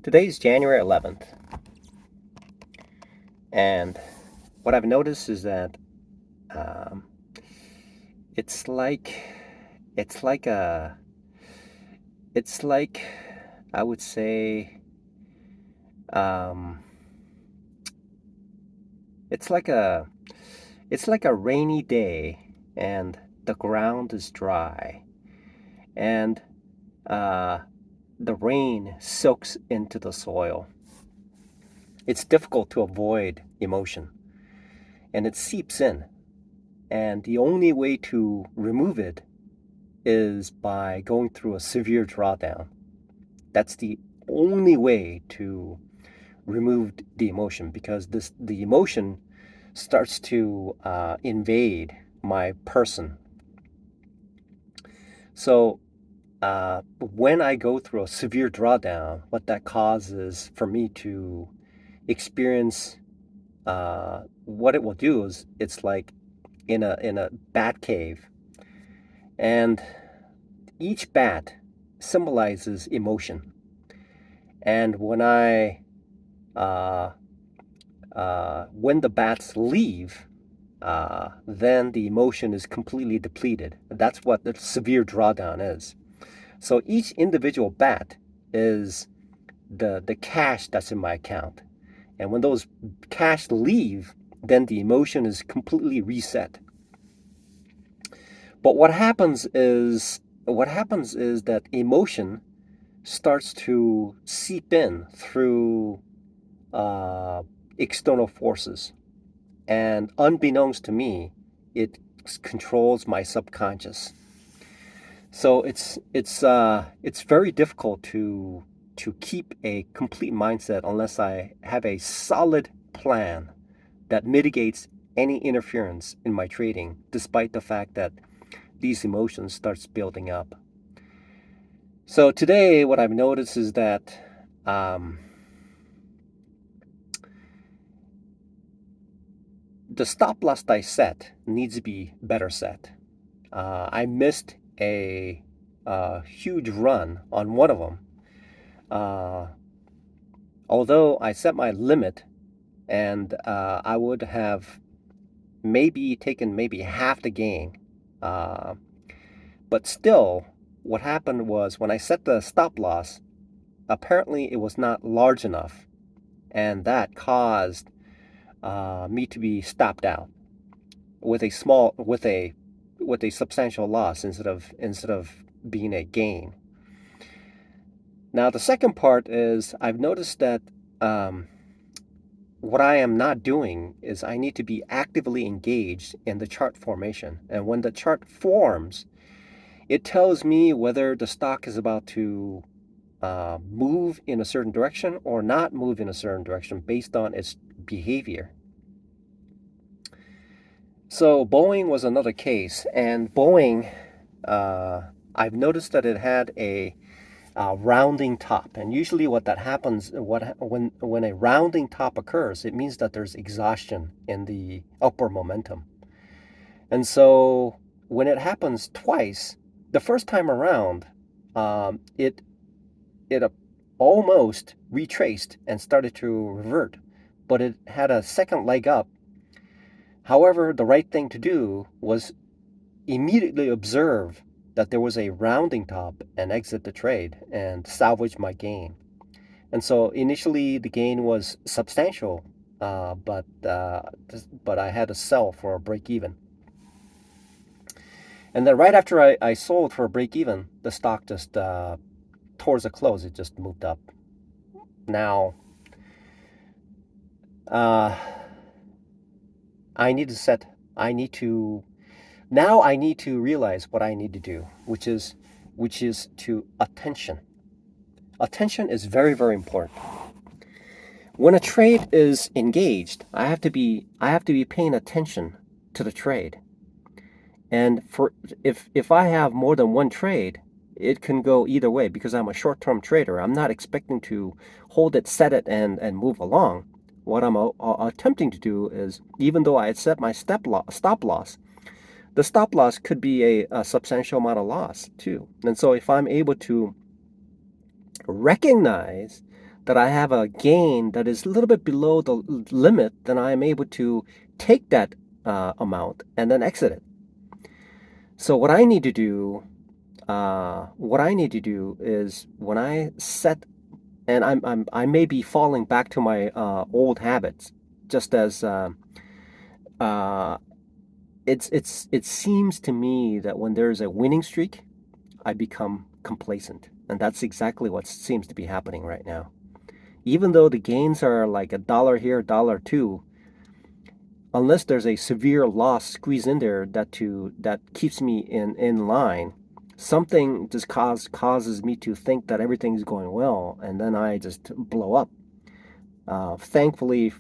Today's January 11th, and what I've noticed is that um, it's like it's like a it's like I would say um, it's like a it's like a rainy day, and the ground is dry, and uh, the rain soaks into the soil. It's difficult to avoid emotion, and it seeps in. And the only way to remove it is by going through a severe drawdown. That's the only way to remove the emotion, because the emotion starts to invade my person. So when I go through a severe drawdown, what that causes for me to experience, what it will do is it's like in a bat cave, and each bat symbolizes emotion. And uh, when the bats leave, then the emotion is completely depleted. That's what the severe drawdown is. So each individual bat is the cash that's in my account. And when those cash leave, then the emotion is completely reset. But what happens is that emotion starts to seep in through uh, external forces, and unbeknownst to me, it controls my subconscious. So it's very difficult to keep a complete mindset unless I have a solid plan that mitigates any interference in my trading, despite the fact that these emotions starts building up. So today, what I've noticed is that um, the stop loss I set needs to be better set. I missed a huge run on one of them. Uh, Although I set my limit, and I would have maybe taken maybe half the gain. Uh, but still, what happened was when I set the stop loss, apparently it was not large enough, and that caused me to be stopped out with a small with a substantial loss instead of being a gain. Now the second part is I've noticed that um, what I am not doing is I need to be actively engaged in the chart formation. And when the chart forms, it tells me whether the stock is about to move in a certain direction or not move in a certain direction based on its behavior. So Boeing was another case, and Boeing, I've noticed that it had a rounding top, and usually what that happens, when a rounding top occurs, it means that there's exhaustion in the upward momentum. And so when it happens twice, the first time around, it almost retraced and started to revert, but it had a second leg up. However, the right thing to do was immediately observe that there was a rounding top and exit the trade and salvage my gain. And so initially the gain was substantial, but I had to sell for a break even. And then right after I sold for a break even, the stock just towards the close, it just moved up. Now, uh, I need to set. I need to now. I need to realize what I need to do, which is to attention. Attention is very, very important. When a trade is engaged, I have to be paying attention to the trade. And for if I have more than one trade, it can go either way because I'm a short-term trader. I'm not expecting to hold it, set it, and move along. What I'm attempting to do is, even though I had set my stop loss, the stop loss could be a substantial amount of loss too. And so if I'm able to recognize that I have a gain that is a little bit below the limit, then I am able to take that amount and then exit it. So what I need to do is when I set, and I may be falling back to my old habits, just as uh, it seems to me that when there's a winning streak, I become complacent, and that's exactly what seems to be happening right now. Even though the gains are like a dollar here, a dollar two, unless there's a severe loss squeezed in there that keeps me in line, something just causes me to think that everything's going well, and then I just blow up. Thankfully,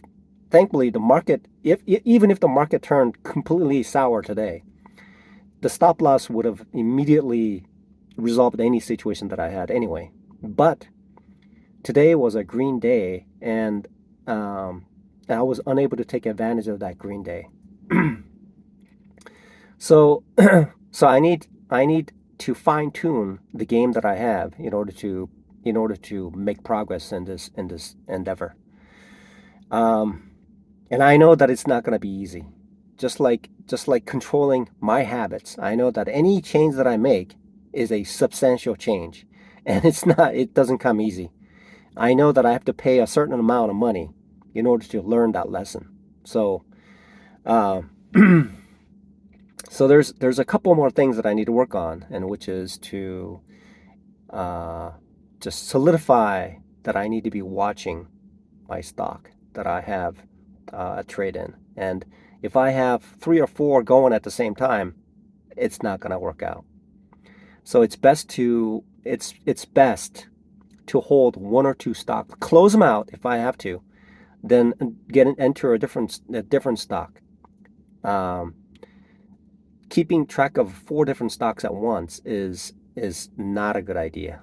the market, even if the market turned completely sour today, the stop loss would have immediately resolved any situation that I had anyway. But today was a green day, and I was unable to take advantage of that green day. So, so I need to fine tune the game that I have in order to make progress in this endeavor. Um, and I know that it's not going to be easy. Just like controlling my habits, I know that any change that I make is a substantial change, and it doesn't come easy. I know that I have to pay a certain amount of money in order to learn that lesson. So, uh, so there's a couple more things that I need to work on, and which is to uh, just solidify that I need to be watching my stock that I have a trade in, and if I have three or four going at the same time, it's not going to work out. So it's best to hold one or two stocks, close them out if I have to, then enter a different stock. Um, Keeping track of four different stocks at once is not a good idea.